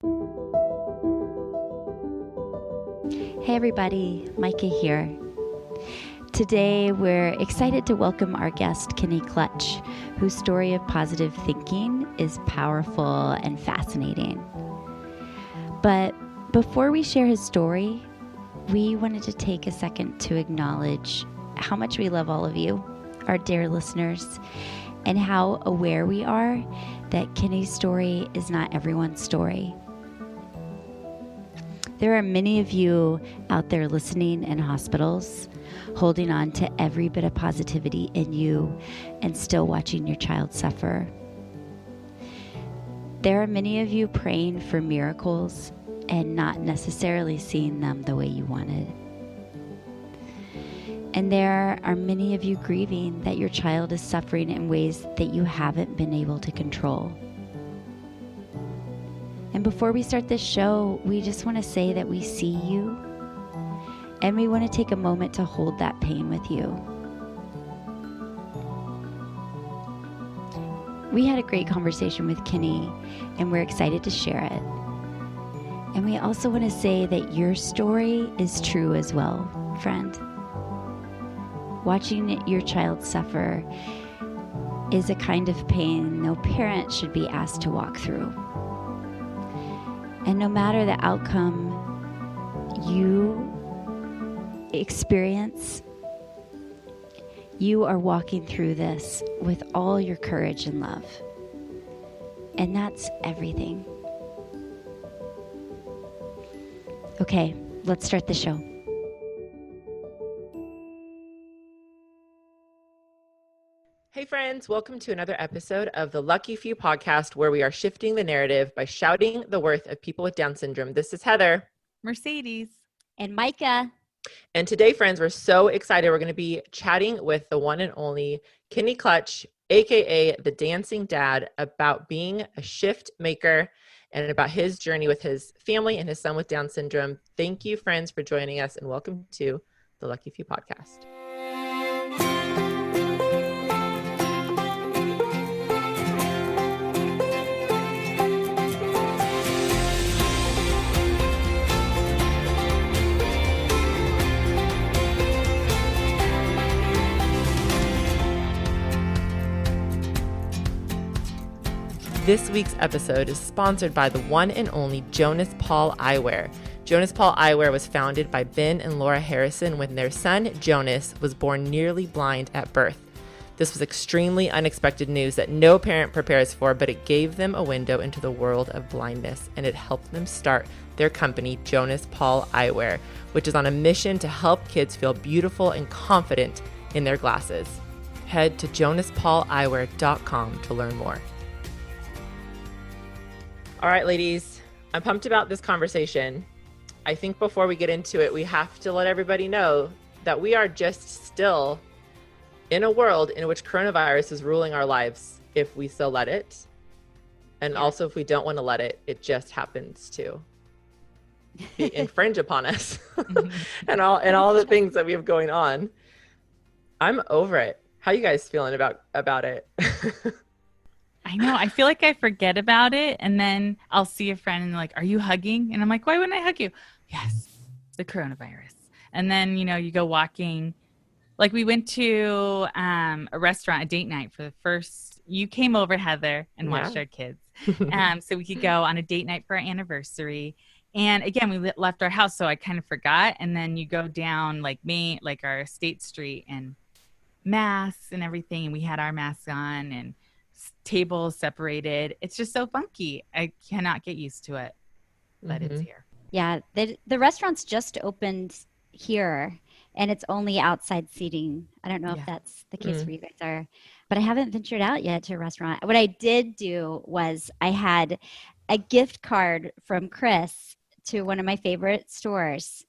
Hey everybody, Micah here. Today we're excited to welcome our guest, Kenny Clutch, whose story of positive thinking is powerful and fascinating. But before we share his story, we wanted to take a second to acknowledge how much we love all of you, our dear listeners, and how aware we are that Kenny's story is not everyone's story. There are many of you out there listening in hospitals, holding on to every bit of positivity in you and still watching your child suffer. There are many of you praying for miracles and not necessarily seeing them the way you wanted. And there are many of you grieving that your child is suffering in ways that you haven't been able to control. And before we start this show, we just want to say that we see you and we want to take a moment to hold that pain with you. We had a great conversation with Kenny and we're excited to share it. And we also want to say that your story is true as well, friend. Watching your child suffer is a kind of pain no parent should be asked to walk through. And no matter the outcome you experience, you are walking through this with all your courage and love. And that's everything. Okay, let's start the show. Hey friends, welcome to another episode of the Lucky Few podcast, where we are shifting the narrative by shouting the worth of people with Down syndrome. This is Heather, Mercedes, and Micah. And today, friends, we're so excited. We're going to be chatting with the one and only Kenny Clutch, aka the Dancing Dad, about being a shift maker and about his journey with his family and his son with Down syndrome. Thank you, friends, for joining us, and welcome to the Lucky Few podcast. This week's episode is sponsored by the one and only Jonas Paul Eyewear. Jonas Paul Eyewear was founded by Ben and Laura Harrison when their son, Jonas, was born nearly blind at birth. This was extremely unexpected news that no parent prepares for, but it gave them a window into the world of blindness, and it helped them start their company, Jonas Paul Eyewear, which is on a mission to help kids feel beautiful and confident in their glasses. Head to jonaspauleyewear.com to learn more. All right, ladies, I'm pumped about this conversation. I think before we get into it, we have to let everybody know that we are just still in a world in which coronavirus is ruling our lives if we still let it. And also if we don't want to let it, it just happens to infringe upon us and all the things that we have going on. I'm over it. How you guys feeling about it? I know. I feel like I forget about it, and then I'll see a friend and they're like, "Are you hugging?" And I'm like, "Why wouldn't I hug you?" Yes, the coronavirus. And then, you go walking. Like we went to a restaurant, a date night for the first. You came over, Heather, and watched our kids, so we could go on a date night for our anniversary. And again, we left our house, so I kind of forgot. And then you go down like our State Street, and masks and everything, and we had our masks on and tables separated. It's just so funky. I cannot get used to it, but it's here. Yeah, the restaurant's just opened here, and it's only outside seating. I don't know if that's the case for you guys are, but I haven't ventured out yet to a restaurant. What I did do was I had a gift card from Chris to one of my favorite stores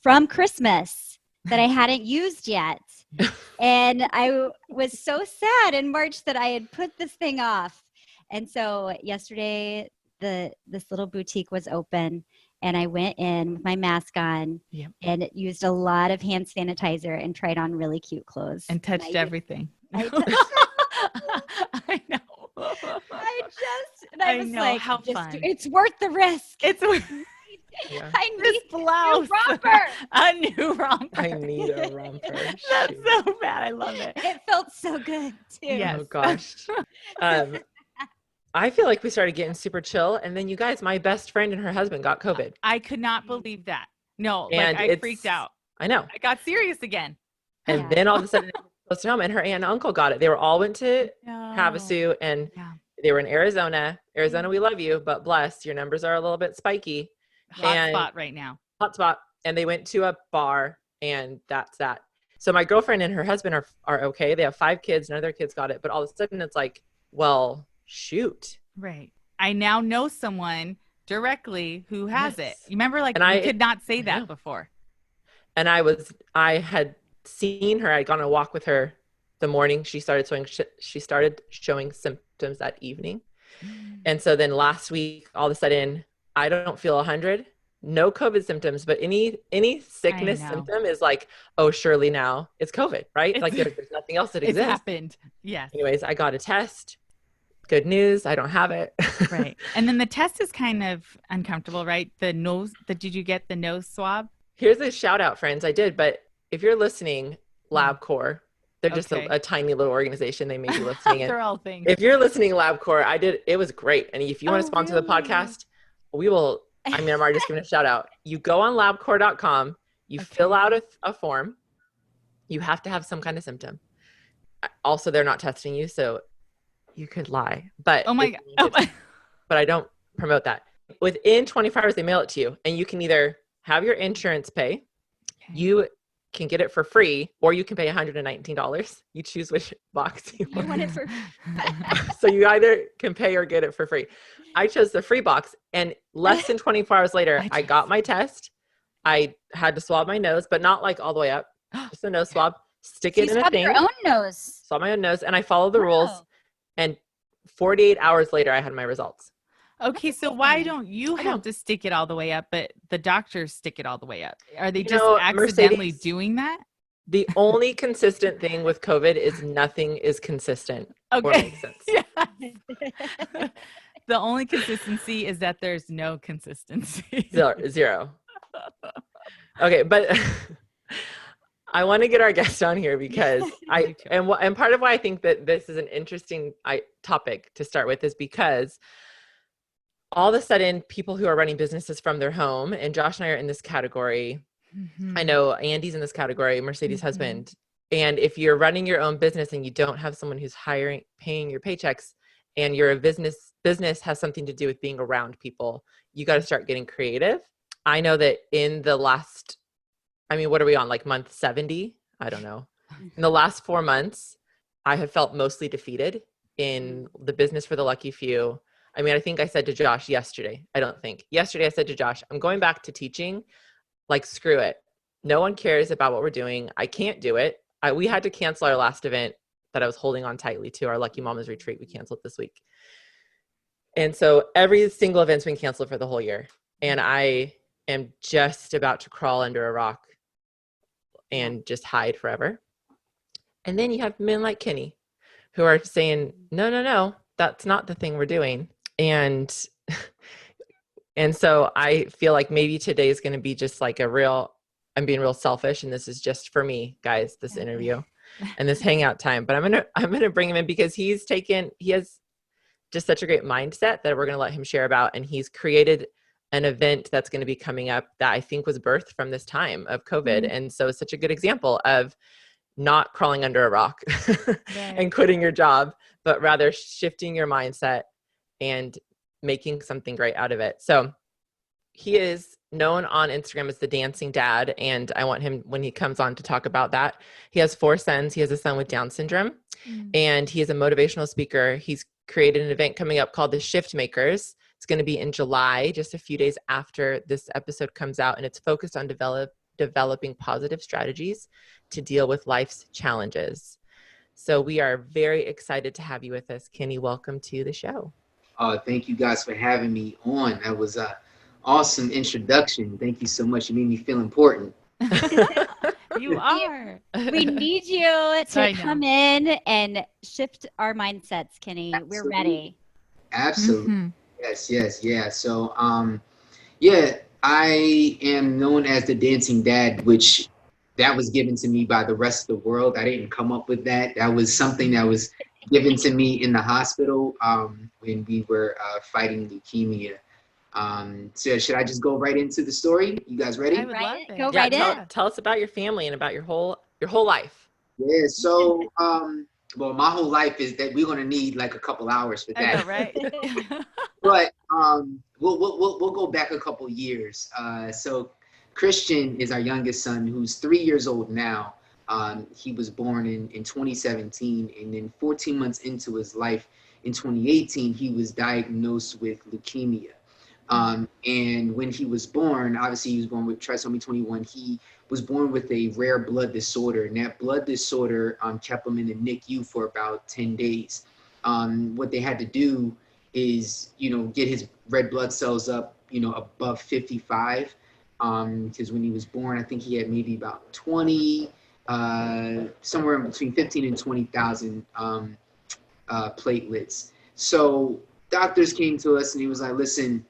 from Christmas that I hadn't used yet. And I was so sad in March that I had put this thing off. And so yesterday, this little boutique was open, and I went in with my mask on and used a lot of hand sanitizer and tried on really cute clothes. And touched everything. I I know. And I was know, like, how fun. It's worth the risk. It's worth I need this blouse. A new romper. I need a romper. That's so bad. I love it. It felt so good too. Yes. Oh gosh. I feel like we started getting super chill, and then you guys, my best friend and her husband got COVID. I could not believe that. No, And like I freaked out. I know. I got serious again. And then all of a sudden, it was close to home, and her aunt and uncle got it. They all went to Havasu, and they were in Arizona. Arizona, we love you, but bless, your numbers are a little bit spiky. Hot spot right now. Hot spot. And they went to a bar, and that's that. So my girlfriend and her husband are okay. They have 5 kids. None of their kids got it. But all of a sudden, it's like, well, shoot. Right. I now know someone directly who has it. You remember, like, and you could not say that before. And I had seen her. I'd gone on a walk with her the morning she started showing symptoms that evening. And so then last week, all of a sudden, I don't feel 100, no COVID symptoms, but any sickness symptom is like, oh, surely now it's COVID, right? Like there's nothing else that exists. It's happened. Yes. Anyways, I got a test. Good news. I don't have it. Right. And then the test is kind of uncomfortable, right? Did you get the nose swab? Here's a shout out, friends. I did, but if you're listening, LabCorp, they're just a tiny little organization. They may be listening. They're all things. If you're listening, LabCorp, it was great. And if you want to sponsor the podcast, we will. I mean, I'm already just giving a shout out. You go on labcorp.com, you fill out a form. You have to have some kind of symptom. Also, they're not testing you, so you could lie. But but I don't promote that. Within 24 hours, they mail it to you, and you can either have your insurance pay. You can get it for free, or you can pay $119. You choose which box you want. I want it for So you either can pay or get it for free. I chose the free box, and less than 24 hours later, I got my test. I had to swab my nose, but not like all the way up, just a nose swab, stick it in a thing. Your own nose. Swab my own nose, and I followed the rules. And 48 hours later, I had my results. Okay, so why don't you have to stick it all the way up, but the doctors stick it all the way up? Are they just accidentally doing that? The only consistent thing with COVID is nothing is consistent. Okay. Or makes sense. Yeah. The only consistency is that there's no consistency. Zero. Okay, but I want to get our guest on here because and part of why I think that this is an interesting topic to start with is because all of a sudden people who are running businesses from their home, and Josh and I are in this category. Mm-hmm. I know Andy's in this category, Mercedes' husband. And if you're running your own business and you don't have someone who's paying your paychecks, and your business has something to do with being around people, you got to start getting creative. I know that in the last, what are we on? Like month 70? I don't know. In the last 4 months, I have felt mostly defeated in the business for the lucky few. I think I said to Josh yesterday, yesterday I said to Josh, I'm going back to teaching. Like, screw it. No one cares about what we're doing. I can't do it. We had to cancel our last event that I was holding on tightly to, our Lucky Mamas retreat. We canceled this week. And so every single event's been canceled for the whole year. And I am just about to crawl under a rock and just hide forever. And then you have men like Kenny who are saying, no, that's not the thing we're doing. And so I feel like maybe today is going to be just like I'm being real selfish. And this is just for me, guys, this interview and this hangout time, but I'm going to bring him in because he has just such a great mindset that we're going to let him share about. And he's created an event that's going to be coming up that I think was birthed from this time of COVID. Mm-hmm. And so it's such a good example of not crawling under a rock and quitting your job, but rather shifting your mindset and making something great out of it. So he is known on Instagram as the Dancing Dad. And I want him, when he comes on, to talk about that. He has 4 sons. He has a son with Down syndrome, and he is a motivational speaker. He's created an event coming up called the Shift Makers. It's going to be in July, just a few days after this episode comes out. And it's focused on developing positive strategies to deal with life's challenges. So we are very excited to have you with us. Kenny, welcome to the show. Thank you guys for having me on. That was an awesome introduction. Thank you so much. You made me feel important. You are. We need you to come in and shift our mindsets, Kenny. Absolutely. We're ready. Absolutely. Yes. Yeah. So, yeah, I am known as the dancing dad, which that was given to me by the rest of the world. I didn't come up with that. That was something that was given to me in the hospital when we were fighting leukemia. So should I just go right into the story? You guys ready? I would love it. Go Yeah, right in. tell us about your family and about your whole life. Yeah. So, well, my whole life is that we're gonna need like a couple hours for I know, that. right? But we'll go back a couple years. So Kristian is our youngest son, who's 3 years old now. He was born in 2017, and then 14 months into his life, in 2018, he was diagnosed with leukemia. And when he was born, obviously he was born with trisomy 21. He was born with a rare blood disorder, and that blood disorder kept him in the NICU for about 10 days. What they had to do is, get his red blood cells up, above 55. Because when he was born, I think he had maybe about 20, somewhere between 15 and 20,000 platelets. So doctors came to us and he was like, listen,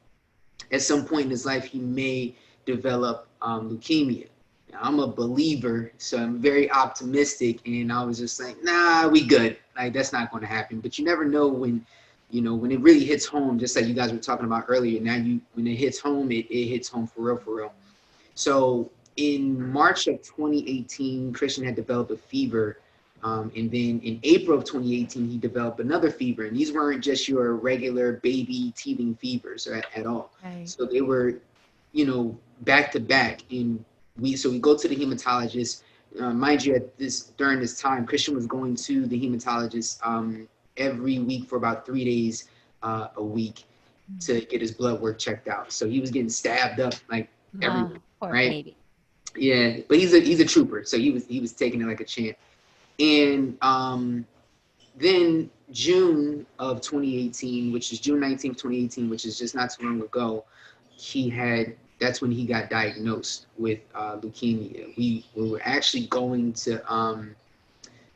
at some point in his life, he may develop leukemia. Now, I'm a believer, so I'm very optimistic. And I was just like, nah, we good. Like, that's not going to happen. But you never know when it really hits home, just like you guys were talking about earlier. Now, when it hits home, it hits home for real, for real. So in March of 2018, Kristian had developed a fever. And then in April of 2018, he developed another fever. And these weren't just your regular baby teething fevers at all. Right. So they were, back to back. And we go to the hematologist. Mind you, during this time, Kristian was going to the hematologist every week for about 3 days a week to get his blood work checked out. So he was getting stabbed up like every week, poor right? baby. Yeah, but he's a trooper, so he was taking it like a champ. And then June of 2018, which is June 19th, 2018, which is just not too long ago, that's when he got diagnosed with leukemia. We were actually going to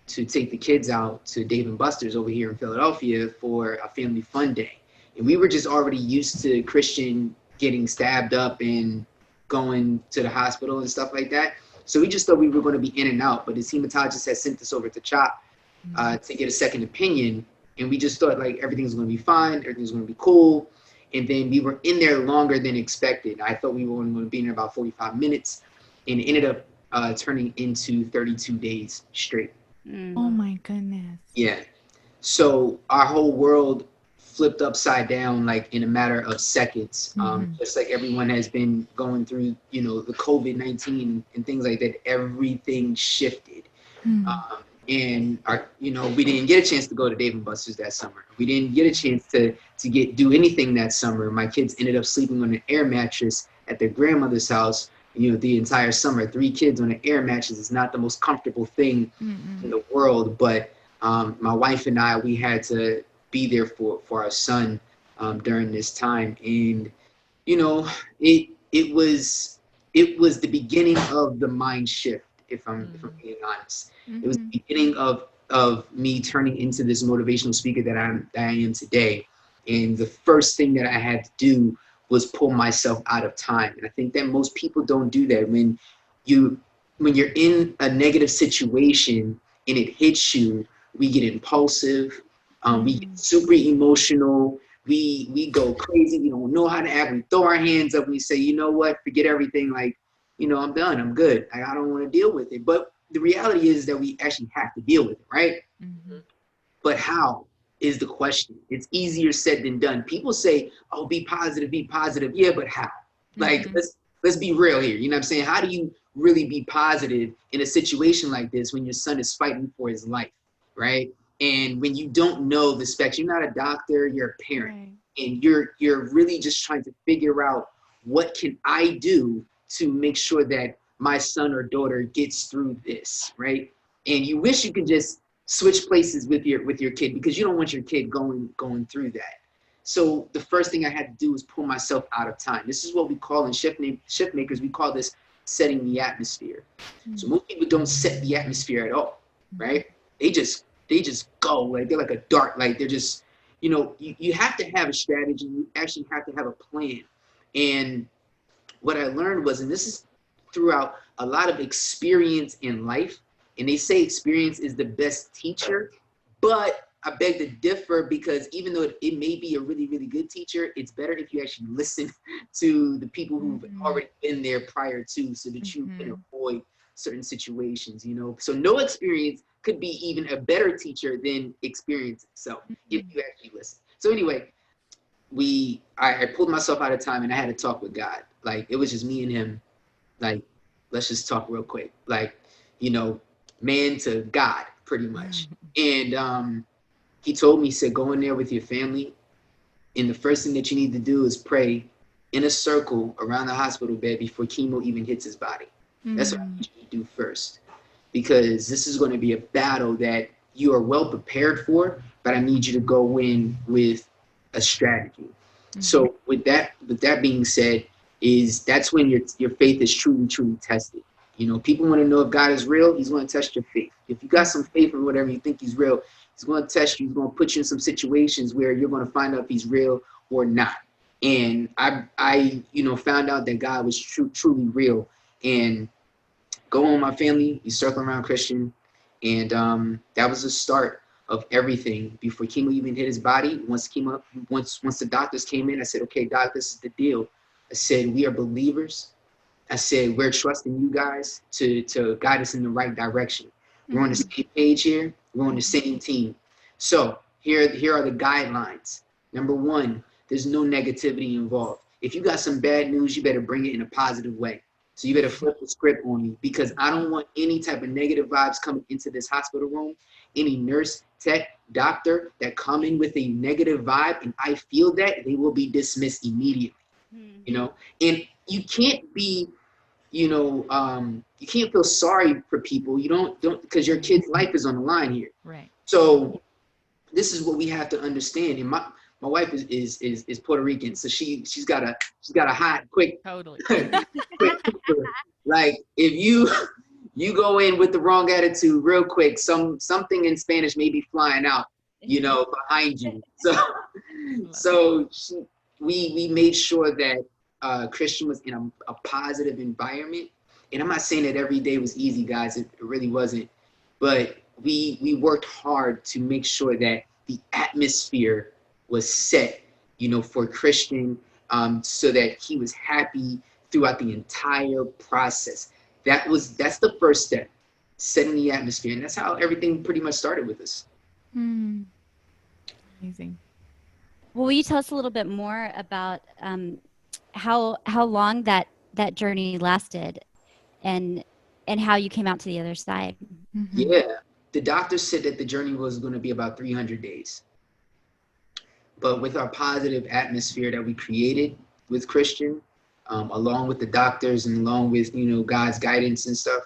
take the kids out to Dave & Buster's over here in Philadelphia for a family fun day. And we were just already used to Kristian getting stabbed up and going to the hospital and stuff like that. So we just thought we were going to be in and out. But his hematologist had sent us over to CHOP to get a second opinion. And we just thought like everything's going to be fine. Everything's going to be cool. And then we were in there longer than expected. I thought we were going to be in there about 45 minutes. And it ended up turning into 32 days straight. Oh my goodness. Yeah. So our whole world flipped upside down like in a matter of seconds. Just like everyone has been going through, the COVID-19 and things like that, everything shifted. And we didn't get a chance to go to Dave & Buster's that summer. We didn't get a chance to do anything that summer. My kids ended up sleeping on an air mattress at their grandmother's house, the entire summer. 3 kids on an air mattress is not the most comfortable thing in the world, but my wife and I, we had to be there for our son during this time. And it was the beginning of the mind shift, if I'm being honest. It was the beginning of me turning into this motivational speaker that I am today. And the first thing that I had to do was pull myself out of time. And I think that most people don't do that. When you're in a negative situation and it hits you, we get impulsive, we get super emotional, we go crazy, we don't know how to act, we throw our hands up and we say, you know what, forget everything, like, I'm done, I'm good, I don't want to deal with it. But the reality is that we actually have to deal with it, right? But how is the question. It's easier said than done. People say, oh, be positive. Yeah, but how? Like, let's be real here. You know what I'm saying? How do you really be positive in a situation like this when your son is fighting for his life, right? And when you don't know the specs, you're not a doctor, you're a parent. Right. And you're really just trying to figure out, what can I do to make sure that my son or daughter gets through this, right? And you wish you could just switch places with your kid, because you don't want your kid going through that. So the first thing I had to do was pull myself out of time. This is what we call in shift makers, we call this setting the atmosphere. So most people don't set the atmosphere at all, right? They just go, like they're like a dart, like they're just, you have to have a strategy. You actually have to have a plan. And what I learned was, and this is throughout a lot of experience in life, and they say experience is the best teacher, but I beg to differ, because even though it may be a really, really good teacher, it's better if you actually listen to the people who've already been there prior to, so that you can avoid certain situations, So no experience could be even a better teacher than experience itself, if you actually listen. So anyway, I pulled myself out of time, and I had to talk with God. Like, it was just me and him. Like, let's just talk real quick. Like, man to God, pretty much. And he told me, he said, go in there with your family, and the first thing that you need to do is pray in a circle around the hospital bed before chemo even hits his body. That's what I need you to do first, because this is going to be a battle that you are well prepared for, but I need you to go in with a strategy. So with that being said, that's when your faith is truly, truly tested. People want to know if God is real. He's going to test your faith. If you got some faith in whatever you think he's real, he's going to test you. He's going to put you in some situations where you're going to find out if he's real or not. And I found out that God was truly real. And go on my family, you circle around Kristian, and that was the start of everything. Before chemo even hit his body, once the doctors came in, I said, okay, doc, this is the deal. I said, we are believers. I said, we're trusting you guys to guide us in the right direction. We're on the same page here. We're on the same team. So here are the guidelines. Number one, there's no negativity involved. If you got some bad news, you better bring it in a positive way. So you better flip the script on me, because I don't want any type of negative vibes coming into this hospital room. Any nurse, tech, doctor that come in with a negative vibe, and I feel that, they will be dismissed immediately. And you can't be, you can't feel sorry for people. You don't because your kid's life is on the line here. Right. So this is what we have to understand. And my wife is Puerto Rican, so she's got a hot, quick, Totally. quick, like, if you go in with the wrong attitude real quick, something in Spanish may be flying out, behind you. So we made sure that Kristian was in a positive environment. And I'm not saying that every day was easy, guys. It really wasn't. But we worked hard to make sure that the atmosphere was set, for Kristian, so that he was happy throughout the entire process. That's the first step, setting the atmosphere. And that's how everything pretty much started with us. Amazing. Well, will you tell us a little bit more about how long that journey lasted, and how you came out to the other side? Yeah, the doctor said that the journey was going to be about 300 days. But with our positive atmosphere that we created with Kristian, along with the doctors and along with God's guidance and stuff,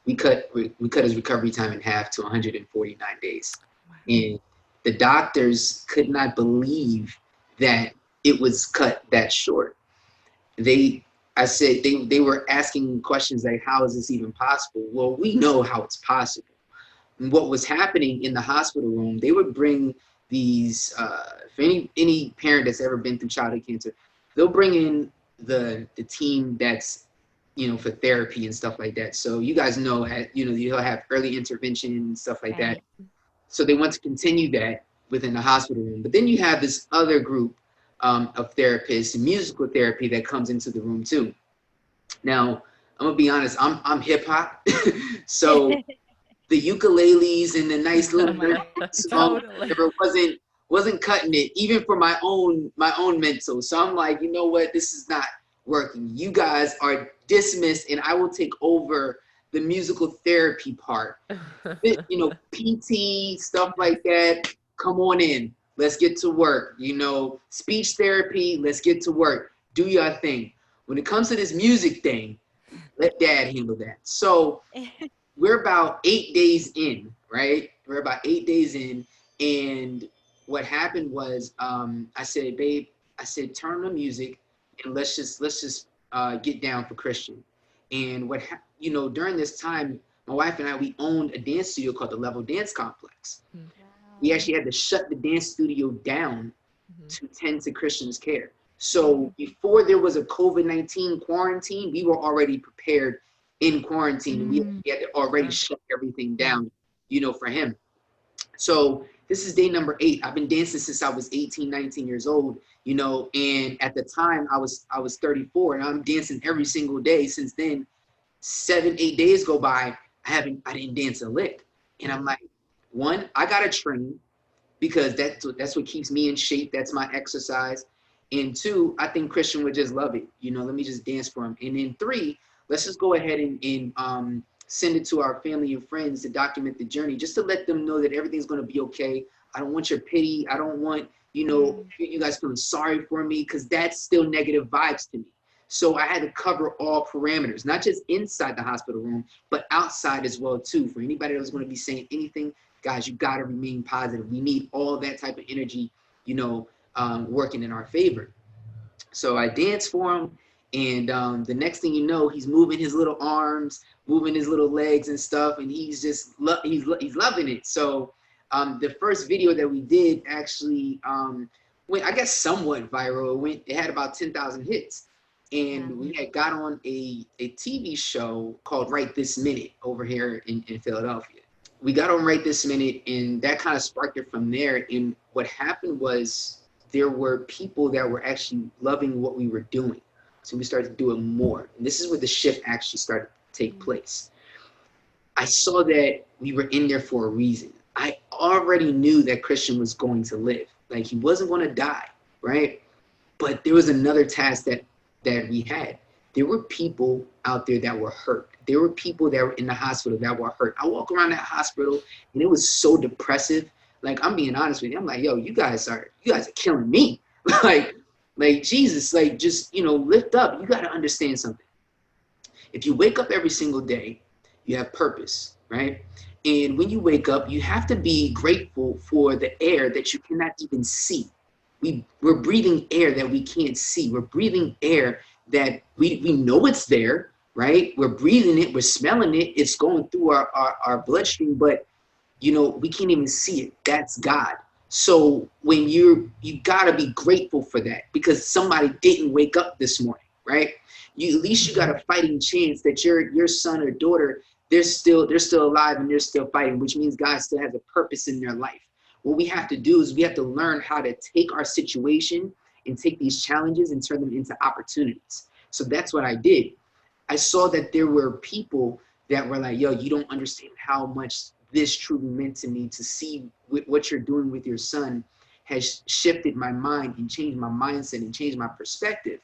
we cut his recovery time in half to 149 days. Wow. And the doctors could not believe that it was cut that short. They were asking questions like, how is this even possible? Well, we know how it's possible. And what was happening in the hospital room, they would bring these, for any parent that's ever been through childhood cancer, they'll bring in the team that's, for therapy and stuff like that. So you guys know, you'll have early intervention and stuff like that. So they want to continue that within the hospital room. But then you have this other group of therapists and musical therapy that comes into the room too. Now, I'm gonna be honest, I'm hip hop. So the ukuleles and the nice little wasn't cutting it, even for my own mental. So I'm like, you know what, this is not working. You guys are dismissed, and I will take over the musical therapy part. PT, stuff like that. Come on in. Let's get to work. Speech therapy, let's get to work. Do your thing. When it comes to this music thing, let dad handle that. So we're about 8 days in, right? We're about 8 days in. And what happened was, I said, babe, turn the music and let's just get down for Kristian. And during this time, my wife and I, we owned a dance studio called the Level Dance Complex. We actually had to shut the dance studio down to tend to Kristian's care. So before there was a COVID-19 quarantine, we were already prepared in quarantine. And we had to already shut everything down, for him. So this is day number 8. I've been dancing since I was 18, 19 years old, and at the time I was 34, and I'm dancing every single day since then. 7, 8 days go by, I didn't dance a lick. And I'm like, one, I gotta train, because that's what keeps me in shape. That's my exercise. And 2, I think Kristian would just love it. Let me just dance for him. And then 3, let's just go ahead and send it to our family and friends to document the journey, just to let them know that everything's going to be okay. I don't want your pity. I don't want, you guys feeling sorry for me, because that's still negative vibes to me. So I had to cover all parameters, not just inside the hospital room, but outside as well, too. For anybody that was going to be saying anything, guys, you got to remain positive. We need all that type of energy, working in our favor. So I danced for him, and the next thing you know, he's moving his little arms, moving his little legs and stuff, and he's just he's loving it. So the first video that we did actually went, I guess, somewhat viral. It had about 10,000 hits. And we had got on a TV show called Right This Minute over here in Philadelphia. We got on Right This Minute, and that kind of sparked it from there. And what happened was there were people that were actually loving what we were doing. So we started to do it more. And this is where the shift actually started to take place. I saw that we were in there for a reason. I already knew that Kristian was going to live. Like, he wasn't going to die, right? But there was another task that we had. There were people out there that were hurt. There were people that were in the hospital that were hurt. I walk around that hospital, and it was so depressive. Like, I'm being honest with you. I'm like, yo, you guys are killing me. like Jesus, like, just, lift up. You got to understand something. If you wake up every single day, you have purpose, right? And when you wake up, you have to be grateful for the air that you cannot even see. We're breathing air that we can't see. We're breathing air that we know it's there, right? We're breathing it. We're smelling it. It's going through our bloodstream, but, we can't even see it. That's God. So when you got to be grateful for that, because somebody didn't wake up this morning, right? At least you got a fighting chance that your son or daughter, they're still alive and they're still fighting, which means God still has a purpose in their life. What we have to do is we have to learn how to take our situation and take these challenges and turn them into opportunities. So that's what I did. I saw that there were people that were like, yo, you don't understand how much this truly meant to me. To see what you're doing with your son has shifted my mind and changed my mindset and changed my perspective.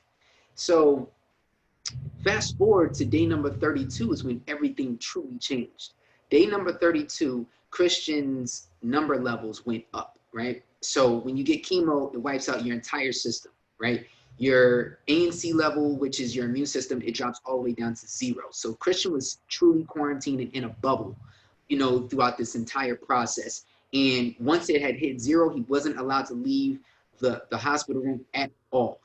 So fast forward to day number 32 is when everything truly changed. Day number 32, Kristian's number levels went up, right? So when you get chemo, it wipes out your entire system, right? Your ANC level, which is your immune system, it drops all the way down to 0. So Kristian was truly quarantined in a bubble, throughout this entire process. And once it had hit 0, he wasn't allowed to leave the hospital room at all.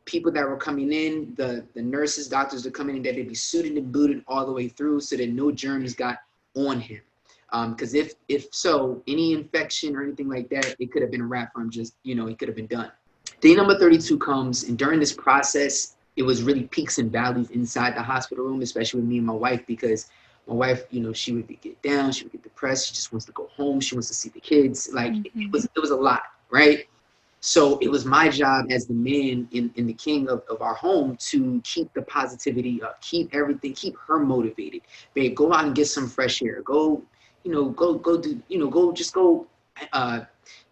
People that were coming in, the nurses, doctors that coming in, that they'd be suited and booted all the way through so that no germs got on him. Because if so, any infection or anything like that, it could have been a wrap for him. Just, it could have been done. Day number 32 comes, and during this process, it was really peaks and valleys inside the hospital room, especially with me and my wife, because my wife, she would get down, she would get depressed, she just wants to go home, she wants to see the kids. Like, it was a lot, right? So it was my job as the man in the king of our home to keep the positivity up, keep everything, keep her motivated. Babe, go out and get some fresh air. Go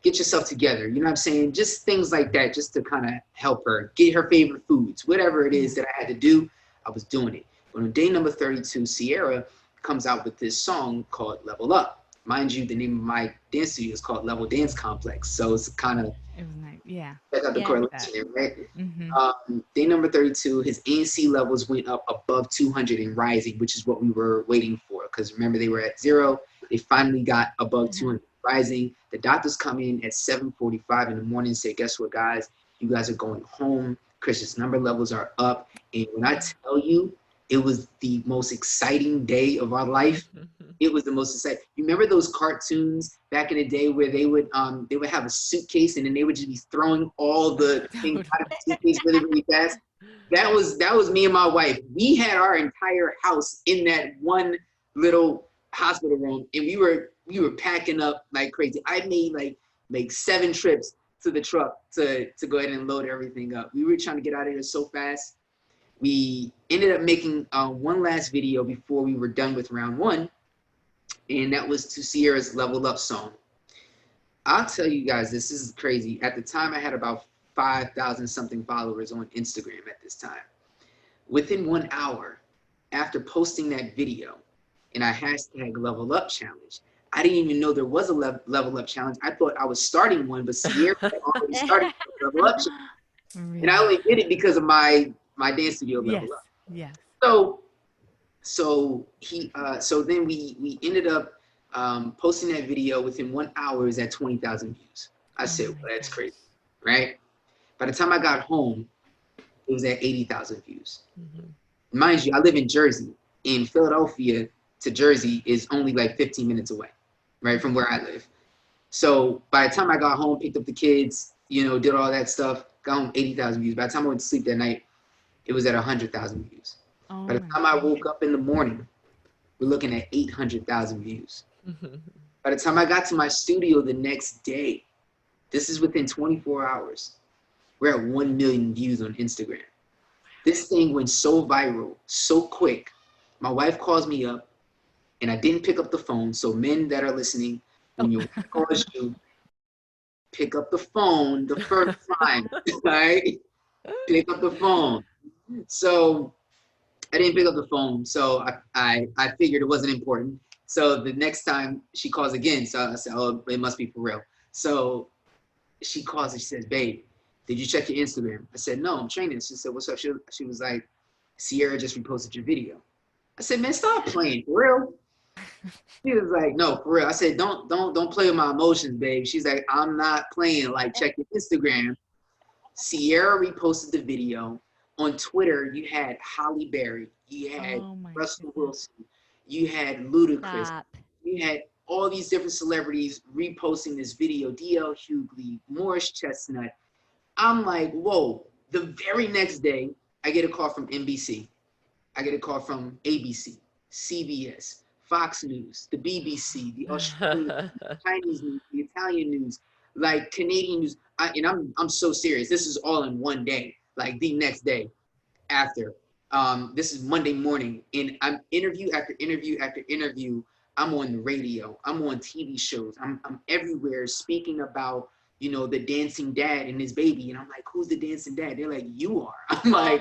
get yourself together. You know what I'm saying? Just things like that, just to kind of help her get her favorite foods. Whatever it is that I had to do, I was doing it. But on day number 32, Sierra comes out with this song called Level Up. Mind you, the name of my dance studio is called Level Dance Complex. So it's kind of, it was nice. Yeah. Check out the correlation there, right? Day number 32, his ANC levels went up above 200 and rising, which is what we were waiting for. Because remember, they were at 0. They finally got above 200 rising. The doctors come in at 7:45 in the morning and say, guess what, guys? You guys are going home. Kristian's number levels are up. And when I tell you, it was the most exciting day of our life. It was the most exciting. You remember those cartoons back in the day where they would have a suitcase and then they would just be throwing all the things out of the suitcase really, really fast? That was me and my wife. We had our entire house in that one little hospital room, and we were packing up like crazy. I made like 7 trips to the truck to go ahead and load everything up. We were trying to get out of here so fast. We ended up making one last video before we were done with round 1, and that was to Sierra's Level Up song. I'll tell you guys, this is crazy. At the time, I had about 5,000 something followers on Instagram at this time. Within 1 hour after posting that video, and I hashtag Level Up Challenge, I didn't even know there was a Level Up Challenge. I thought I was starting one, but Sierra had already started the Level Up Challenge. Really? And I only did it because of my dance studio Level Up. Yes. So then we ended up posting that video. Within 1 hour, is at 20,000 views. I said, well, that's crazy, right? By the time I got home, it was at 80,000 views. Mm-hmm. Mind you, I live in Jersey. In Philadelphia to Jersey is only like 15 minutes away, right, from where I live. So by the time I got home, picked up the kids, did all that stuff, got home, 80,000 views. By the time I went to sleep that night, it was at 100,000 views. Oh, by the time I woke up in the morning, we're looking at 800,000 views. Mm-hmm. By the time I got to my studio the next day, this is within 24 hours, we're at 1 million views on Instagram. This thing went so viral, so quick. My wife calls me up, and I didn't pick up the phone. So men that are listening, when your wife calls you, pick up the phone the first time, right? Pick up the phone. So I didn't pick up the phone. So I figured it wasn't important. So the next time she calls again, so I said, oh, it must be for real. So she calls and she says, babe, did you check your Instagram? I said, no, I'm training. She said, what's up? She was like, Sierra just reposted your video. I said, man, stop playing, for real. She was like, no, for real. I said, don't play with my emotions, babe. She's like, I'm not playing. Like, check your Instagram. Sierra reposted the video. On Twitter, you had Halle Berry, you had Russell Wilson, you had Ludacris, you had all these different celebrities reposting this video. D.L. Hughley, Morris Chestnut. I'm like, whoa. The very next day, I get a call from NBC. I get a call from ABC, CBS, Fox News, the BBC, the Australian, Chinese news, the Italian news, like Canadian news. I'm so serious. This is all in one day, like the next day after. This is Monday morning, and I'm interview after interview after interview. I'm on the radio. I'm on TV shows. I'm everywhere speaking about, the dancing dad and his baby. And I'm like, who's the dancing dad? They're like, you are. I'm like,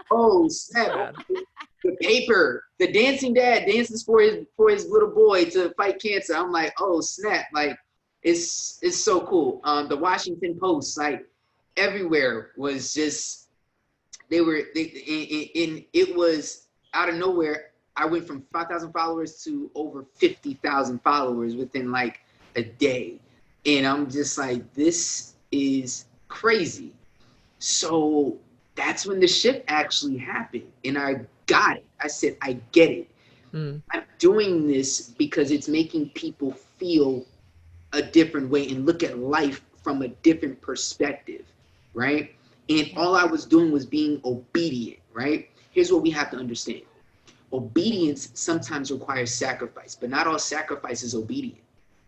oh, snap. The paper, the dancing dad dances for his little boy to fight cancer. I'm like, oh, snap. Like, it's so cool. The Washington Post, like, everywhere was just, it was out of nowhere. I went from 5,000 followers to over 50,000 followers within like a day. And I'm just like, this is crazy. So that's when the shift actually happened. And I got it. I said, I get it. I'm doing this because it's making people feel a different way and look at life from a different perspective, right? And all I was doing was being obedient, right? Here's what we have to understand. Obedience sometimes requires sacrifice, but not all sacrifice is obedient.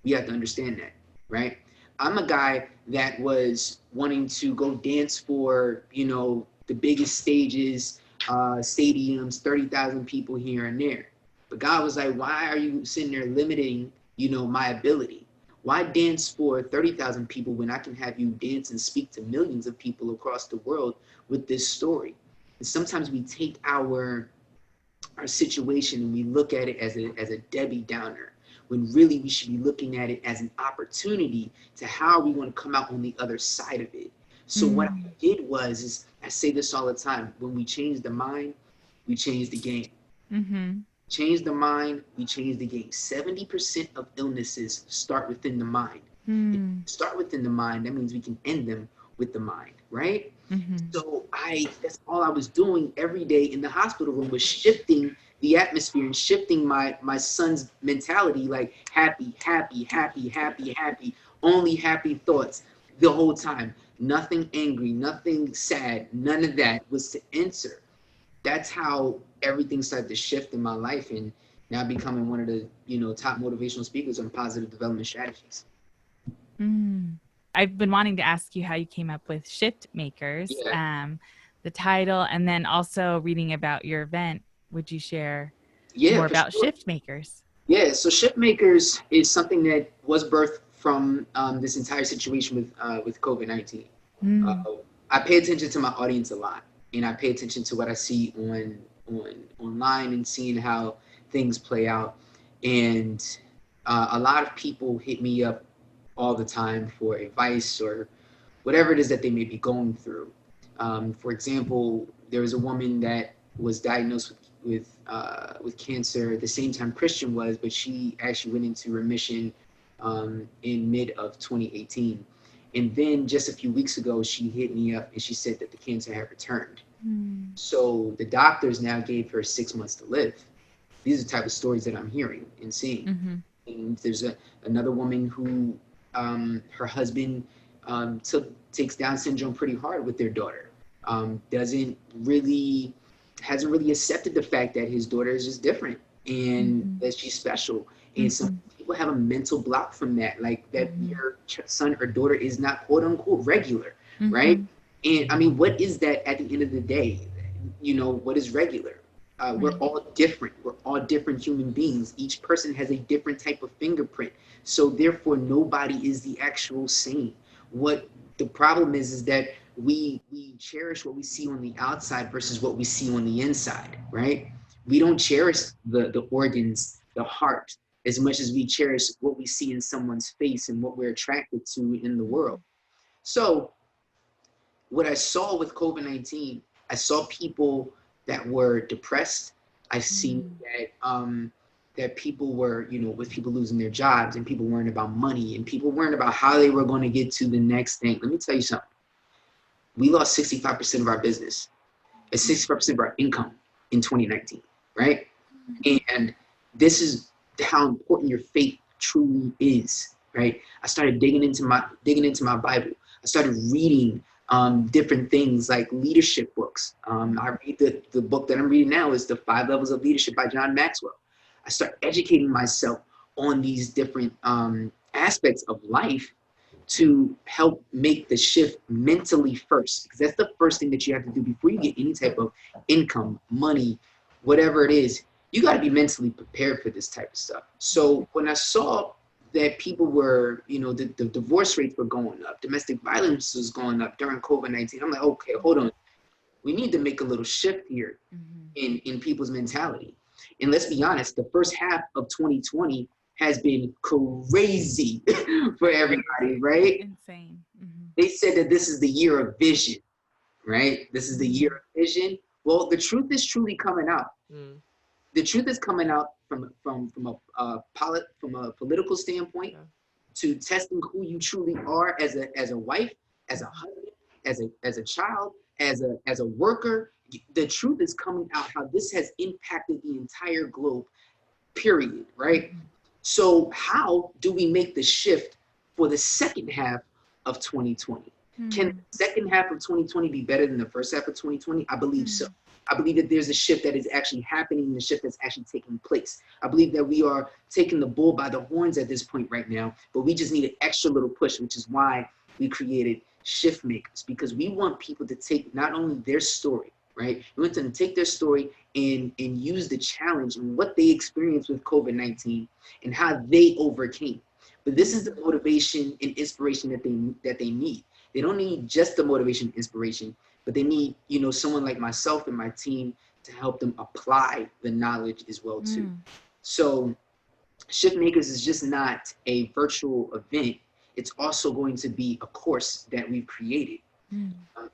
We have to understand that, right? I'm a guy that was wanting to go dance for, the biggest stages, stadiums, 30,000 people here and there. But God was like, why are you sitting there limiting, my ability? Why dance for 30,000 people when I can have you dance and speak to millions of people across the world with this story? And sometimes we take our situation and we look at it as a Debbie Downer, when really we should be looking at it as an opportunity to how we want to come out on the other side of it. So what I did was I say this all the time, when we change the mind, we change the game. Mm-hmm. Change the mind, we change the game. 70% of illnesses start within the mind. If you start within the mind, that means we can end them with the mind, right? So that's all I was doing every day in the hospital room, was shifting the atmosphere and shifting my son's mentality, like happy, happy, happy, happy, happy, only happy thoughts the whole time. Nothing angry, nothing sad, none of that was to enter. That's how everything started to shift in my life, and now becoming one of the top motivational speakers on positive development strategies. I've been wanting to ask you how you came up with Shift Makers, the title, and then also reading about your event. Would you share more about Shift Makers? Yeah, so Shift Makers is something that was birthed from this entire situation with COVID-19. I pay attention to my audience a lot, and I pay attention to what I see online and seeing how things play out. And a lot of people hit me up all the time for advice or whatever it is that they may be going through. For example, there was a woman that was diagnosed with cancer at the same time Kristian was, but she actually went into remission in mid of 2018. And then just a few weeks ago, she hit me up and she said that the cancer had returned. So the doctors now gave her 6 months to live. These are the type of stories that I'm hearing and seeing. And there's another woman who her husband takes Down syndrome pretty hard with their daughter. Hasn't really accepted the fact that his daughter is just different and that she's special. And some people have a mental block from that, like that your son or daughter is not quote unquote regular, right? And I mean, what is that at the end of the day? What is regular? We're all different. We're all different human beings. Each person has a different type of fingerprint. So therefore, nobody is the actual same. What the problem is that we cherish what we see on the outside versus what we see on the inside, right? We don't cherish the organs, the heart, as much as we cherish what we see in someone's face and what we're attracted to in the world. So what I saw with COVID-19, I saw people that were depressed. I see that people were, with people losing their jobs and people worrying about money and people worrying about how they were going to get to the next thing. Let me tell you something. We lost 65% of our business and 65% of our income in 2019, right? And this is how important your faith truly is, right? I started digging into my Bible. I started reading different things like leadership books. I read the book that I'm reading now is The 5 Levels of Leadership by John Maxwell. I start educating myself on these different aspects of life to help make the shift mentally first, because that's the first thing that you have to do before you get any type of income, money, whatever it is. You got to be mentally prepared for this type of stuff. So when I saw that people were, the divorce rates were going up, domestic violence was going up during COVID-19, I'm like, okay, hold on. We need to make a little shift here in people's mentality. And let's be honest, the first half of 2020 has been crazy for everybody, right? Insane. They said that this is the year of vision, right? This is the year of vision. Well, the truth is truly coming out. The truth is coming out from a political standpoint to testing who you truly are as a wife, as a husband, as a child, as a worker. The truth is coming out how this has impacted the entire globe, period, right? So how do we make the shift for the second half of 2020? Can the second half of 2020 be better than the first half of 2020? I believe so. I believe that there's a shift that is actually happening, the shift that's actually taking place. I believe that we are taking the bull by the horns at this point right now, but we just need an extra little push, which is why we created Shift Makers, because we want people to take not only their story, right? We want them to take their story and use the challenge and what they experienced with COVID-19 and how they overcame. But this is the motivation and inspiration that they need. They don't need just the motivation and inspiration, but they need, someone like myself and my team to help them apply the knowledge as well too. So Shift Makers is just not a virtual event. It's also going to be a course that we've created.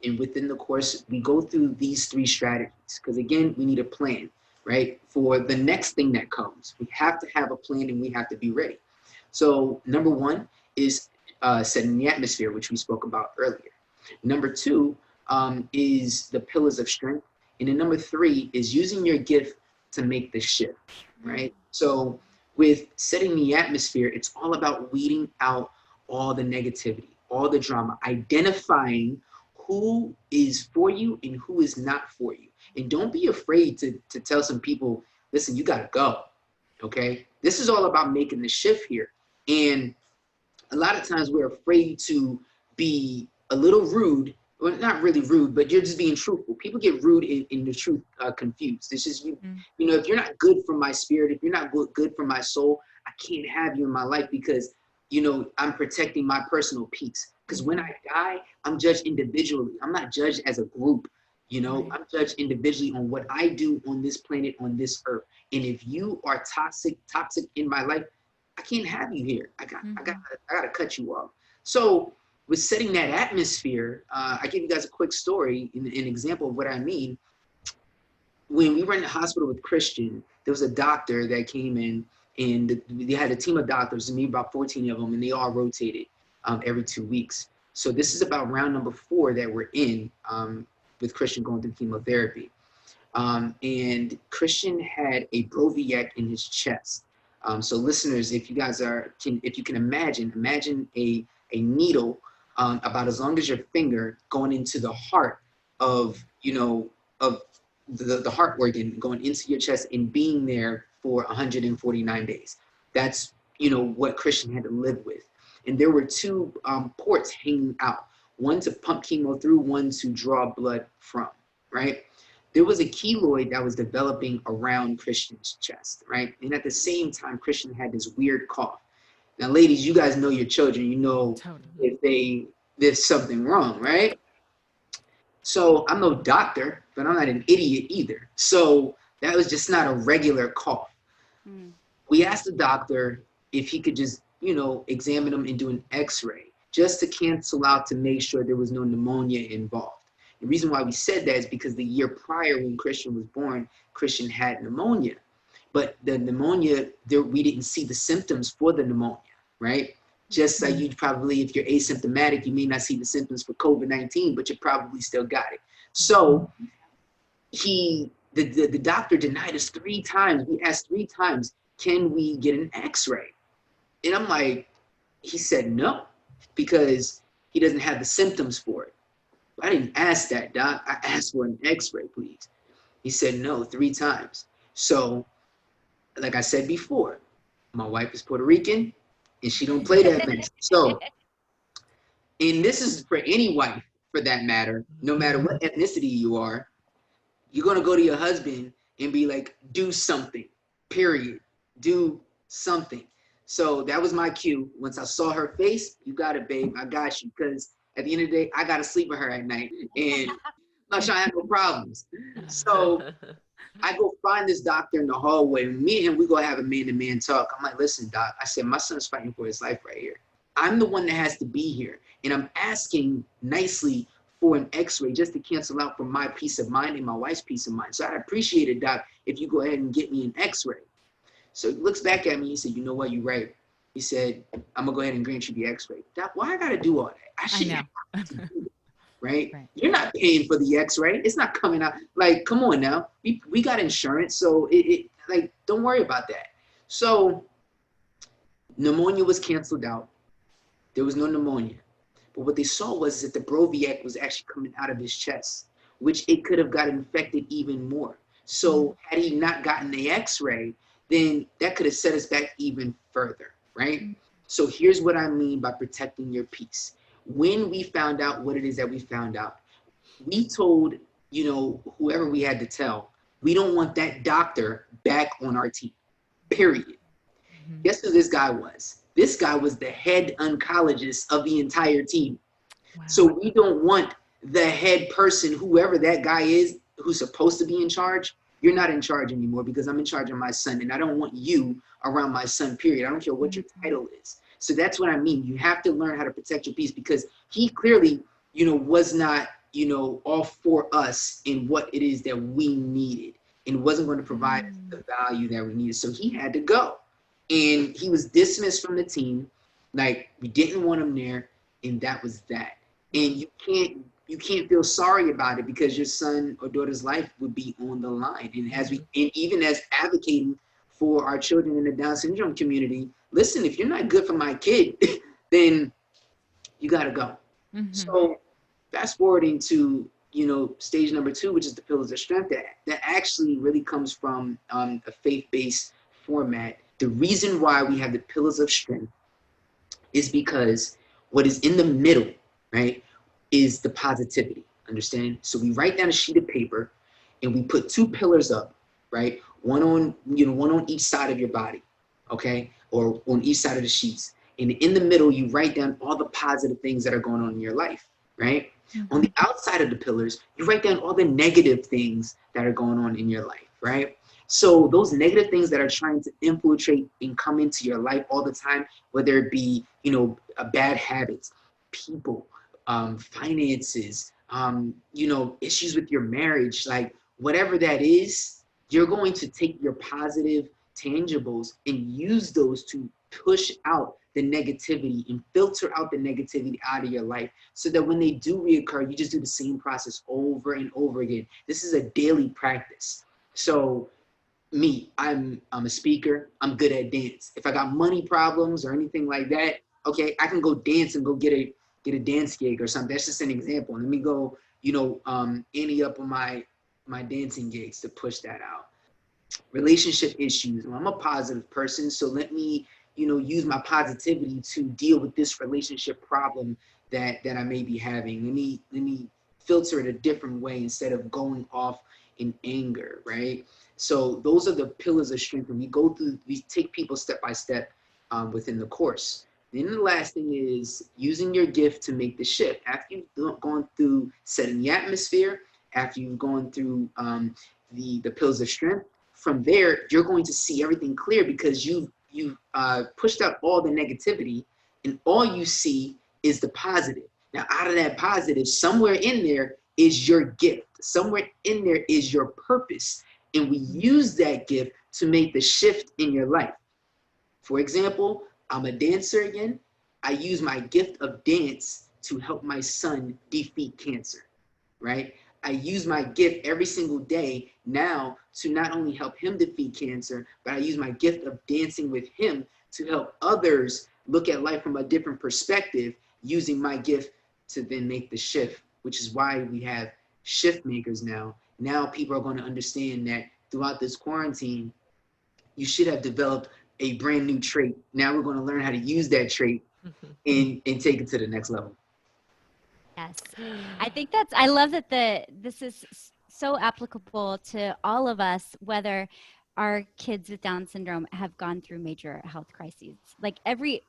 And within the course, we go through these 3 strategies, because again, we need a plan, right? For the next thing that comes, we have to have a plan and we have to be ready. So number 1 is setting the atmosphere, which we spoke about earlier. Number 2 is the pillars of strength. And then number 3 is using your gift to make the shift, right? So with setting the atmosphere, it's all about weeding out all the negativity, all the drama, identifying who is for you and who is not for you. And don't be afraid to tell some people, listen, you got to go, okay? This is all about making the shift here. And a lot of times we're afraid to be a little rude. Well, not really rude, but you're just being truthful. People get rude in the truth confused. It's just, you know, if you're not good for my spirit, if you're not good for my soul, I can't have you in my life because, you know, I'm protecting my personal peace. Because when I die, I'm judged individually. I'm not judged as a group. You know, I'm judged individually on what I do on this planet, on this earth. And if you are toxic in my life, I can't have you here. I gotta cut you off. So with setting that atmosphere, I give you guys a quick story, an example of what I mean. When we were in the hospital with Kristian, there was a doctor that came in, and they had a team of doctors, and maybe about 14 of them, and they all rotated every 2 weeks. So this is about round number 4 that we're in with Kristian going through chemotherapy. And Kristian had a Broviac in his chest. So listeners, if you guys if you can imagine a needle about as long as your finger going into the heart of, you know, of the heart organ, going into your chest and being there for 149 days. That's, you know, what Kristian had to live with. And there were 2 ports hanging out, one to pump chemo through, one to draw blood from, right? There was a keloid that was developing around Kristian's chest, right? And at the same time, Kristian had this weird cough. Now, ladies, you guys know your children. You know if there's something wrong, right? So I'm no doctor, but I'm not an idiot either. So that was just not a regular cough. We asked the doctor if he could just, you know, examine him and do an x-ray just to cancel out to make sure there was no pneumonia involved. The reason why we said that is because the year prior when Kristian was born, Kristian had pneumonia. But the pneumonia, we didn't see the symptoms for the pneumonia, right? Just like you probably, if you're asymptomatic, you may not see the symptoms for COVID-19, but you probably still got it. So the doctor denied us 3 times. We asked 3 times, can we get an x-ray? And I'm like, he said no, because he doesn't have the symptoms for it. I didn't ask that, doc. I asked for an x-ray, please. He said no 3 times. So, like I said before, my wife is Puerto Rican, and she don't play that mess. So, and this is for any wife, for that matter, no matter what ethnicity you are, you're going to go to your husband and be like, do something, period. Do something. So that was my cue. Once I saw her face, you got it, babe. I got you. Because at the end of the day, I got to sleep with her at night. And I'm not trying to have no problems. So I go find this doctor in the hallway. Me and him, we go have a man-to-man talk. I'm like, listen, doc. I said, my son's fighting for his life right here. I'm the one that has to be here. And I'm asking nicely for an x-ray just to cancel out for my peace of mind and my wife's peace of mind. So I'd appreciate it, doc, if you go ahead and get me an x-ray. So he looks back at me and said, you know what, you're right. He said, I'm going to go ahead and grant you the x-ray. Doc, why I got to do all that? I shouldn't have to do it, right? You're not paying for the x-ray. It's not coming out. Like, come on now. We got insurance, so like, don't worry about that. So pneumonia was canceled out. There was no pneumonia. But what they saw was that the Broviac was actually coming out of his chest, which it could have got infected even more. So had he not gotten the x-ray, then that could have set us back even further, right? So here's what I mean by protecting your peace. When we found out what it is that we found out, we told, you know, whoever we had to tell, we don't want that doctor back on our team, period. Guess who this guy was? This guy was the head oncologist of the entire team. Wow. So we don't want the head person, whoever that guy is, who's supposed to be in charge. You're not in charge anymore because I'm in charge of my son, and I don't want you around my son, period. I don't care what your title is. So that's what I mean. You have to learn how to protect your peace, because he clearly, you know, was not, you know, all for us in what it is that we needed, and wasn't going to provide us the value that we needed. So he had to go, and he was dismissed from the team. Like, we didn't want him there, and that was that. And you can't you can't feel sorry about it because your son or daughter's life would be on the line. And and even as advocating for our children in the Down syndrome community, listen, if you're not good for my kid, then you got to go. So fast forwarding to, stage number 2, which is the pillars of strength, that actually really comes from a faith-based format. The reason why we have the pillars of strength is because what is in the middle, right, is the positivity. Understand? So we write down a sheet of paper and we put 2 pillars up, right? One on each side of your body, okay? Or on each side of the sheets. And in the middle, you write down all the positive things that are going on in your life, right? On the outside of the pillars, you write down all the negative things that are going on in your life, right? So those negative things that are trying to infiltrate and come into your life all the time, whether it be, bad habits, people, finances, issues with your marriage, like whatever that is, you're going to take your positive tangibles and use those to push out the negativity and filter out the negativity out of your life, so that when they do reoccur, you just do the same process over and over again. This is a daily practice. So I'm a speaker. I'm good at dance. If I got money problems or anything like that, okay, I can go dance and go get a dance gig or something. That's just an example. Let me go, ante up on my dancing gigs to push that out. Relationship issues. Well, I'm a positive person, so let me, use my positivity to deal with this relationship problem that I may be having. Let me filter it a different way instead of going off in anger, right? So those are the pillars of strength, and we take people step by step within the course. Then the last thing is using your gift to make the shift. After you've gone through setting the atmosphere, after you've gone through the pillars of strength, from there you're going to see everything clear because you've pushed out all the negativity, and all you see is the positive. Now, out of that positive, somewhere in there is your gift. Somewhere in there is your purpose. And we use that gift to make the shift in your life. For example, I'm a dancer again. I use my gift of dance to help my son defeat cancer, right? I use my gift every single day now to not only help him defeat cancer, but I use my gift of dancing with him to help others look at life from a different perspective, using my gift to then make the shift, which is why we have shift makers now. Now people are going to understand that throughout this quarantine, you should have developed a brand new trait. Now we're going to learn how to use that trait and take it to the next level. Yes. I love that this is so applicable to all of us, whether our kids with Down syndrome have gone through major health crises. Like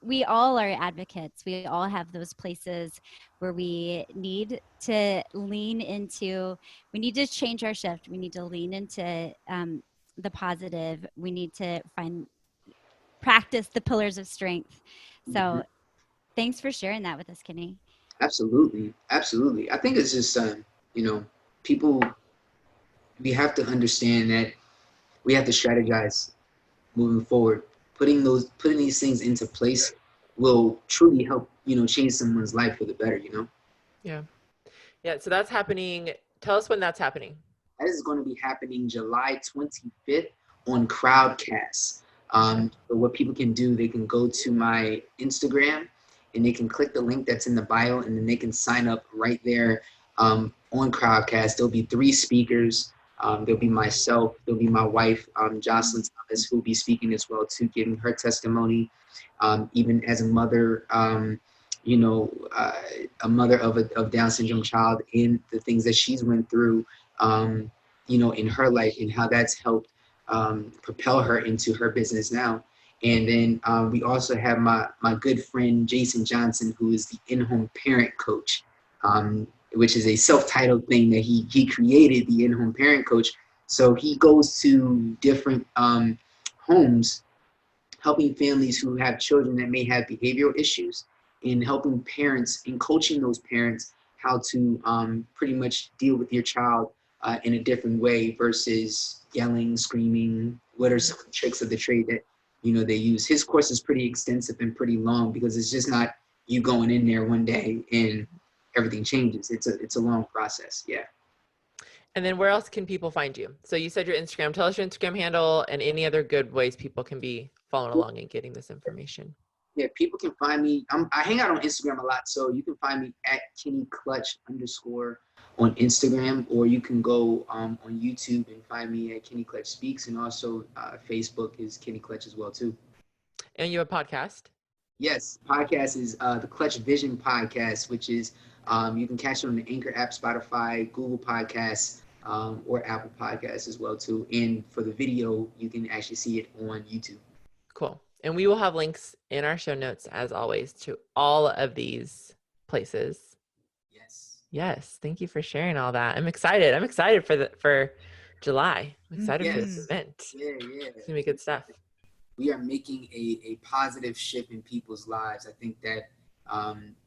we all are advocates. We all have those places where we need to lean into, we need to change our shift. We need to lean into the positive. We need to practice the pillars of strength. So thanks for sharing that with us, Kenny. Absolutely. Absolutely. I think it's just, people, we have to understand that we have to strategize moving forward. Putting these things into place will truly help, change someone's life for the better, Yeah. Yeah. So that's happening. Tell us when that's happening. That is going to be happening July 25th on Crowdcast. So what people can do, they can go to my Instagram and they can click the link that's in the bio, and then they can sign up right there on Crowdcast. There'll be 3 speakers. There'll be myself, there'll be my wife, Jocelyn Thomas, who'll be speaking as well too, giving her testimony, even as a mother, a mother of a Down syndrome child, and the things that she's went through, in her life, and how that's helped propel her into her business now. And then we also have my good friend, Jason Johnson, who is the in-home parent coach, which is a self-titled thing that he created, the in-home parent coach. So he goes to different homes, helping families who have children that may have behavioral issues, and helping parents and coaching those parents how to pretty much deal with your child in a different way versus yelling, screaming. What are some tricks of the trade that they use? His course is pretty extensive and pretty long, because it's just not you going in there one day and everything changes. It's a long process. Yeah. And then where else can people find you? So you said your Instagram. Tell us your Instagram handle and any other good ways people can be following along and getting this information. Yeah, people can find me. I hang out on Instagram a lot, so you can find me at KennyClutch_ on Instagram, or you can go on YouTube and find me at Kenny Clutch Speaks, and also Facebook is Kenny Clutch as well too. And you have a podcast? Yes, podcast is the Clutch Vision Podcast, which is you can catch it on the Anchor app, Spotify, Google Podcasts, or Apple Podcasts as well too. And for the video, you can actually see it on YouTube. Cool. And we will have links in our show notes, as always, to all of these places. Yes. Thank you for sharing all that. I'm excited. for July. I'm excited for this event. Yeah. It's gonna be good stuff. We are making a positive shift in people's lives. I think that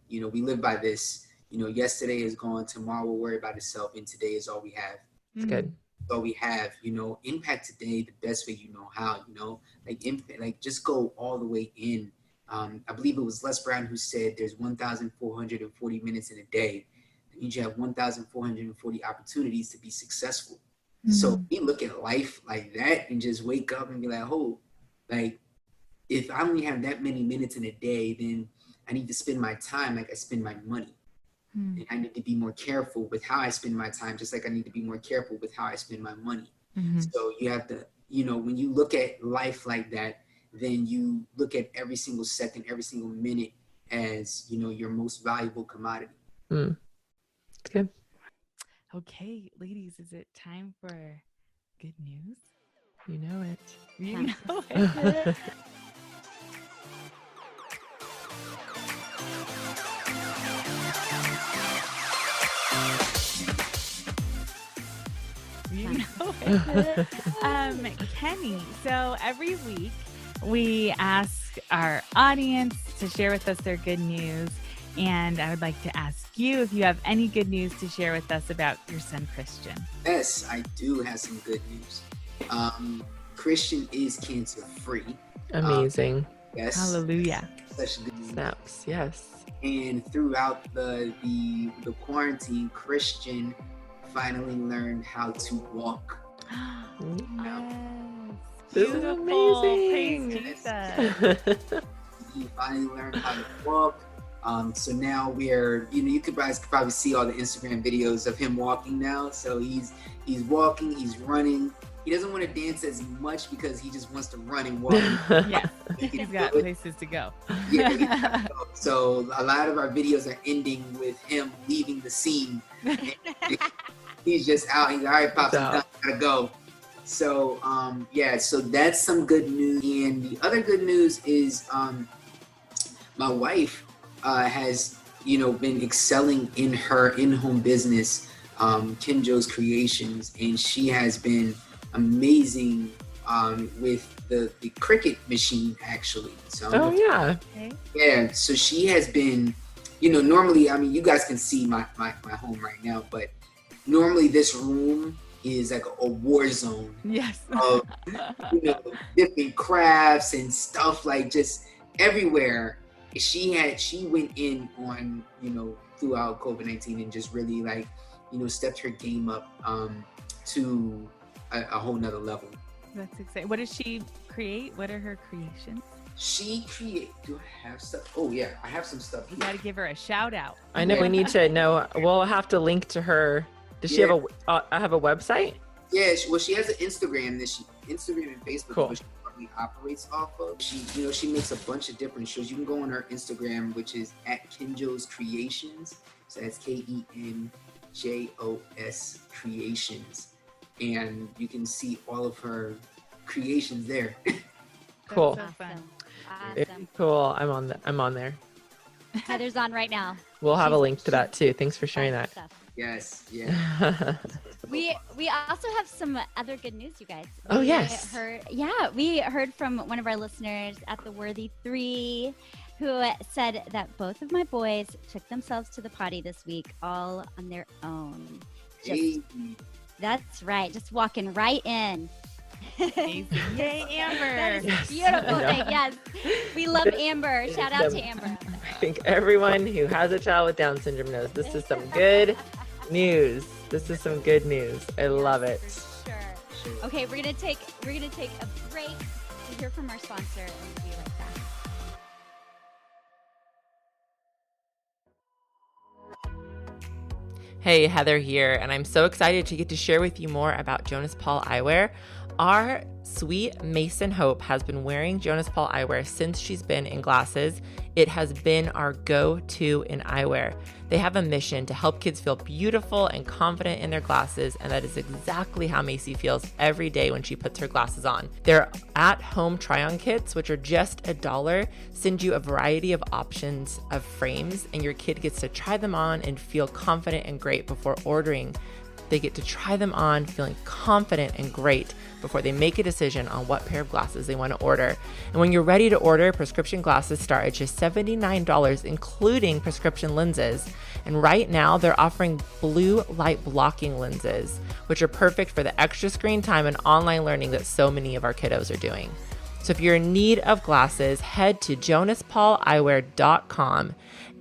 we live by this. Yesterday is gone, tomorrow will worry about itself, and today is all we have. It's good. All we have, impact today the best way you know how, just go all the way in. I believe it was Les Brown who said there's 1,440 minutes in a day. That means you have 1,440 opportunities to be successful. So we look at life like that and just wake up and be like, oh, like if I only have that many minutes in a day, then I need to spend my time like I spend my money. And I need to be more careful with how I spend my time, just like I need to be more careful with how I spend my money. So you have to, when you look at life like that, then you look at every single second, every single minute as, your most valuable commodity. Good. Okay, ladies, is it time for good news? You know it. You know it. You know it. Kenny, so every week we ask our audience to share with us their good news. And I would like to ask you if you have any good news to share with us about your son, Kristian. Yes, I do have some good news. Kristian is cancer free. Amazing. Yes. Hallelujah. Such good news. Snaps. Yes. And throughout the quarantine, Kristian finally learned how to walk. Yes. This is amazing. Praise Jesus. He finally learned how to walk. So now we're, you guys could probably see all the Instagram videos of him walking now. So he's walking, he's running. He doesn't want to dance as much because he just wants to run and walk. Yeah, he's got places to go. Yeah, so a lot of our videos are ending with him leaving the scene. He's just out. He's all right, Pops, I'm done, gotta go. So so that's some good news. And the other good news is my wife has been excelling in her in-home business, Kenjo's Creations, and she has been amazing with the cricket machine actually. So yeah, so she has been, normally, I mean, you guys can see my home right now, but normally this room is like a war zone. Yes. Of different crafts and stuff, like just everywhere. She went in on, throughout COVID-19 and just really like, stepped her game up to a whole nother level. That's exciting. What does she create? What are her creations? Do I have stuff? Oh yeah, I have some stuff here. You gotta give her a shout out. I know we need to know. We'll have to link to her. Does she have a website? Yeah, she has an Instagram Instagram and Facebook. Cool. Which she probably operates off of. She makes a bunch of different shows. You can go on her Instagram, which is at Kenjo's Creations. So that's KenJos Creations, and you can see all of her creations there. Cool. So fun. Awesome. Cool. I'm on there. Heather's on right now. We'll have a link to that too. Thanks for sharing that. Stuff. Yes. Yeah. We also have some other good news, you guys. Oh, yes. We heard from one of our listeners at the Worthy 3 who said that both of my boys took themselves to the potty this week all on their own. That's right. Just walking right in. Amazing. Yay, Amber. That is beautiful. Yes. We love Amber. Shout out to Amber. I think everyone who has a child with Down syndrome knows this is some good news. This is some good news. I love it. Sure. Okay, we're gonna take a break to hear from our sponsor, and we'll be right back. Hey, Heather here, and I'm so excited to get to share with you more about Jonas Paul Eyewear. Our sweet Mason Hope has been wearing Jonas Paul eyewear since she's been in glasses. It has been our go-to in eyewear. They have a mission to help kids feel beautiful and confident in their glasses, and that is exactly how Macy feels every day when she puts her glasses on. Their at-home try-on kits, which are just $1, send you a variety of options of frames, and your kid gets to try them on and feel confident and great before ordering. They get to try them on feeling confident and great before they make a decision on what pair of glasses they want to order. And when you're ready to order, prescription glasses start at just $79, including prescription lenses. And right now, they're offering blue light blocking lenses, which are perfect for the extra screen time and online learning that so many of our kiddos are doing. So if you're in need of glasses, head to jonaspauleyewear.com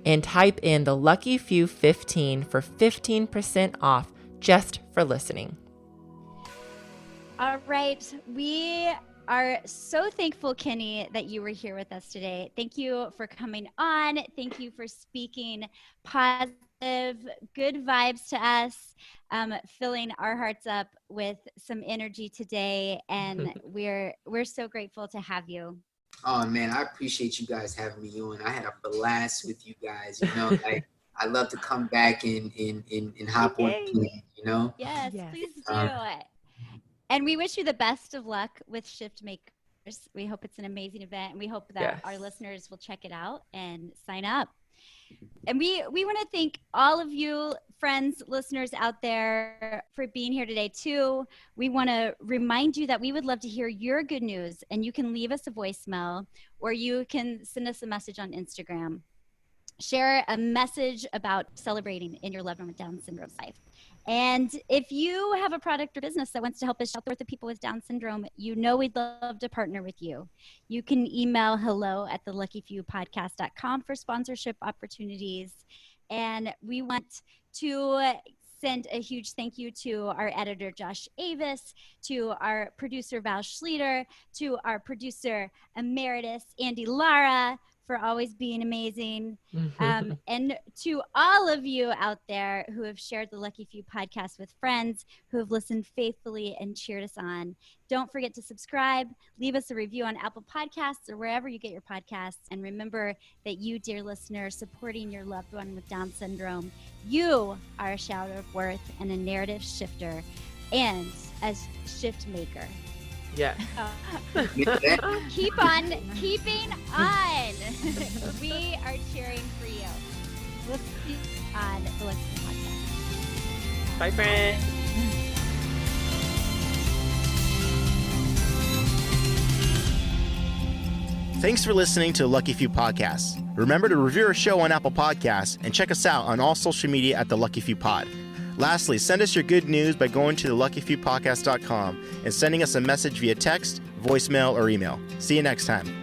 and type in the Lucky Few 15 for 15% off just for listening. All right. We are so thankful, Kenny, that you were here with us today. Thank you for coming on. Thank you for speaking positive, good vibes to us, filling our hearts up with some energy today. And we're so grateful to have you. Oh man, I appreciate you guys having me on. I had a blast with you guys. Like I love to come back and hop on, Yes, please do it. And we wish you the best of luck with Shift Makers. We hope it's an amazing event, and we hope that our listeners will check it out and sign up. And we want to thank all of you friends, listeners out there for being here today too. We want to remind you that we would love to hear your good news, and you can leave us a voicemail or you can send us a message on Instagram. Share a message about celebrating in your loved one with Down syndrome life. And if you have a product or business that wants to help us support the people with Down syndrome, we'd love to partner with you. You can email hello@theluckyfewpodcast.com for sponsorship opportunities. And we want to send a huge thank you to our editor, Josh Avis, to our producer, Val Schleter, to our producer, Emeritus, Andy Lara, for always being amazing. And to all of you out there who have shared the Lucky Few podcast with friends, who have listened faithfully and cheered us on. Don't forget to subscribe, leave us a review on Apple Podcasts or wherever you get your podcasts. And remember that you, dear listener, supporting your loved one with Down syndrome, you are a shout of worth and a narrative shifter and a shift maker. Yeah. Keep on keeping on. We are cheering for you. We'll see you on the Lucky Few podcast. Bye, friends. Thanks for listening to Lucky Few Podcasts. Remember to review our show on Apple Podcasts and check us out on all social media at The Lucky Few Pod. Lastly, send us your good news by going to theluckyfewpodcast.com and sending us a message via text, voicemail, or email. See you next time.